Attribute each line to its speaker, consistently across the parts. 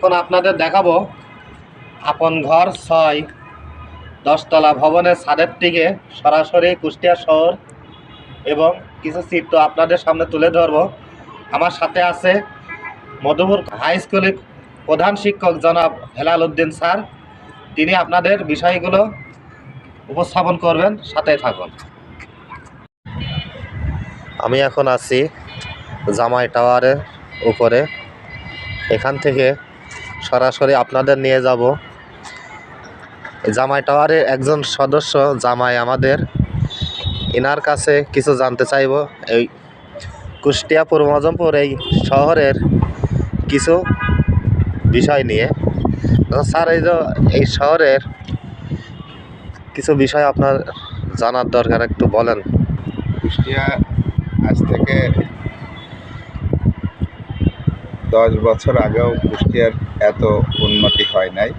Speaker 1: এখন আপনাদের দেখাবো আপন ঘর ৬ 10 তলা ভবনের ছাদের থেকে সরাসরি কুষ্টিয়া শহর এবং কিছু চিত্র আপনাদের সামনে তুলে ধরবো। আমার সাথে আছে মধুপুর হাই স্কুলের প্রধান শিক্ষক জনাব হেলাল উদ্দিন স্যার। তিনি আপনাদের বিষয়গুলো উপস্থাপন করবেন, সাথে থাকুন। আমি এখন আছি জামাই টাওয়ারের উপরে। এখান থেকে সরাসরি আপনাদের নিয়ে যাব জামাই টাওয়ারের একজন সদস্য জামাই আমাদের, এনার কাছে কিছু জানতে চাইব এই কুষ্টিয়া পূর্ব মজমপুর এই শহরের কিছু বিষয় নিয়ে। স্যার, এই শহরের কিছু বিষয় আপনার জানার দরকার, একটু বলেন।
Speaker 2: কুষ্টিয়া আজ থেকে 10 বছর আগেও কুষ্টিয়ার এত উন্নতি হয় নাই।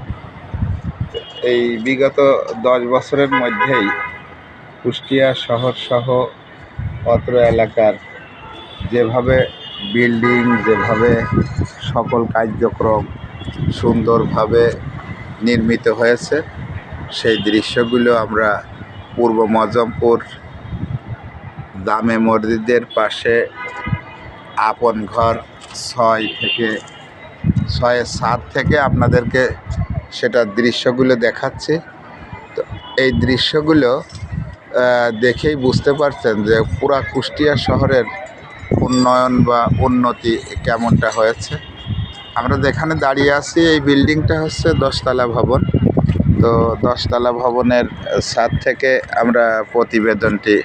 Speaker 2: এই বিগত 10 বছরের মধ্যেই কুষ্টিয়া শহর সহ অত্র এলাকার যেভাবে বিল্ডিং, যেভাবে সকল কার্যক্রম সুন্দরভাবে নির্মিত হয়েছে, সেই দৃশ্যগুলো আমরা পূর্ব মজমপুর দামে মসজিদের পাশে আপন ঘর 6 থেকে আপনাদেরকে সেটা দৃশ্যগুলো দেখাচ্ছি। তো এই দৃশ্যগুলো দেখেই বুঝতে পারছেন যে পুরা কুষ্টিয়া শহরের উন্নয়ন বা উন্নতি কেমনটা হয়েছে। আমরা যেখানে দাঁড়িয়ে আছি এই বিল্ডিংটা হচ্ছে 10 তলা ভবন। তো 10 তলা ভবনের ছাদ থেকে আমরা প্রতিবেদনটি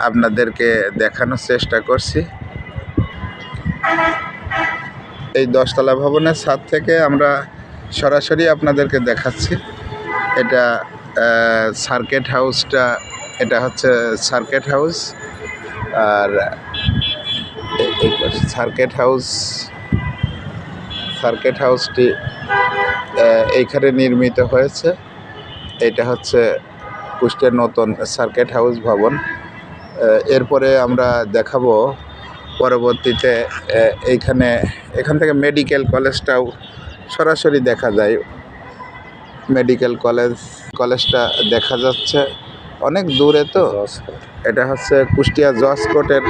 Speaker 2: আপনাদেরকে দেখানোর চেষ্টা করছি। এই 10 তলা ভবনের ছাদ থেকে আমরা সরাসরি আপনাদেরকে দেখাচ্ছি। এটা সার্কিট হাউসটা, এটা হচ্ছে সার্কিট হাউস। আর এই সার্কিট হাউসটি এইখানে নির্মিত হয়েছে। এটা হচ্ছে কুষ্টিয়ার নতুন সার্কিট হাউস ভবন। এরপরে আমরা দেখাবো পরবর্তীতে এখান থেকে মেডিকেল কলেজটাও সরাসরি দেখা যায়। মেডিকেল কলেজটা দেখা যাচ্ছে অনেক দূরে। তো এটা হচ্ছে কুষ্টিয়া জজ কোর্টের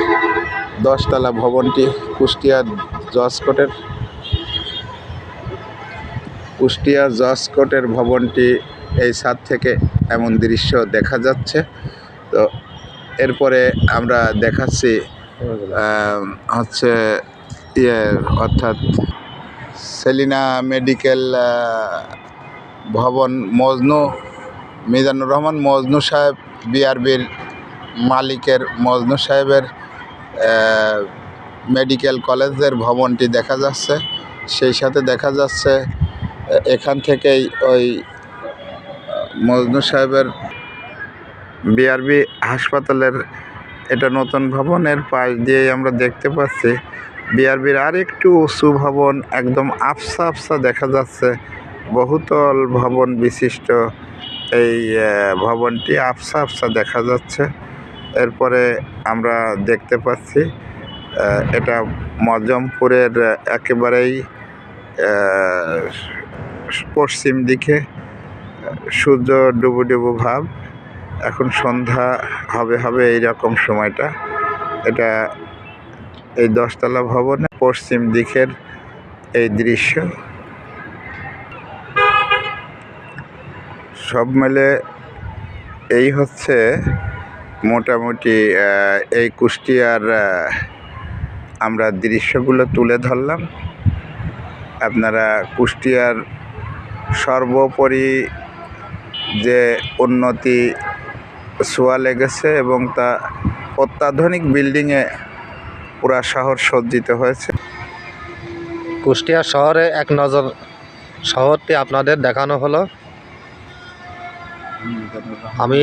Speaker 2: 10 তলা ভবনটি। কুষ্টিয়া জজ কোর্টের ভবনটি এই ছাদ থেকে এমন দৃশ্য দেখা যাচ্ছে। তো এরপরে আমরা দেখাচ্ছি হচ্ছে অর্থাৎ সেলিনা মেডিকেল ভবন, মিজানুর রহমান মজনু সাহেব, বিআরবির মালিকের মজনু সাহেবের মেডিকেল কলেজের ভবনটি দেখা যাচ্ছে। সেই সাথে দেখা যাচ্ছে এখান থেকেই ওই মজনু সাহেবের বিআরবি হাসপাতালের এটা নতুন ভবনের পাশ দিয়ে আমরা দেখতে পাচ্ছি বিআরবির আর একটু উঁচু ভবন, একদম আফসা দেখা যাচ্ছে। বহুতল ভবন বিশিষ্ট এই ভবনটি আফসা দেখা যাচ্ছে। এরপরে আমরা দেখতে পাচ্ছি এটা মজমপুরের একেবারেই পশ্চিম দিকে, সূর্য ডুবু ভাব। এখন সন্ধ্যা হবে এইরকম সময়টা। এটা এই 10 তলা ভবনে পশ্চিম দিকের এই দৃশ্য। সব মিলে এই হচ্ছে মোটামুটি এই কুষ্টিয়ার আমরা দৃশ্যগুলো তুলে ধরলাম। আপনারা কুষ্টিয়ার সর্বোপরি যে উন্নতি ছোঁয়া লেগেছে এবং তা অত্যাধুনিক বিল্ডিংয়ে পুরা শহর সজ্জিত হয়েছে।
Speaker 1: কুষ্টিয়া শহরে এক নজর শহরটি আপনাদের দেখানো হলো। আমি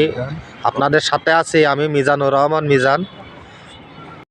Speaker 1: আপনাদের সাথে আছি, আমি মিজানুর রহমান মিজান।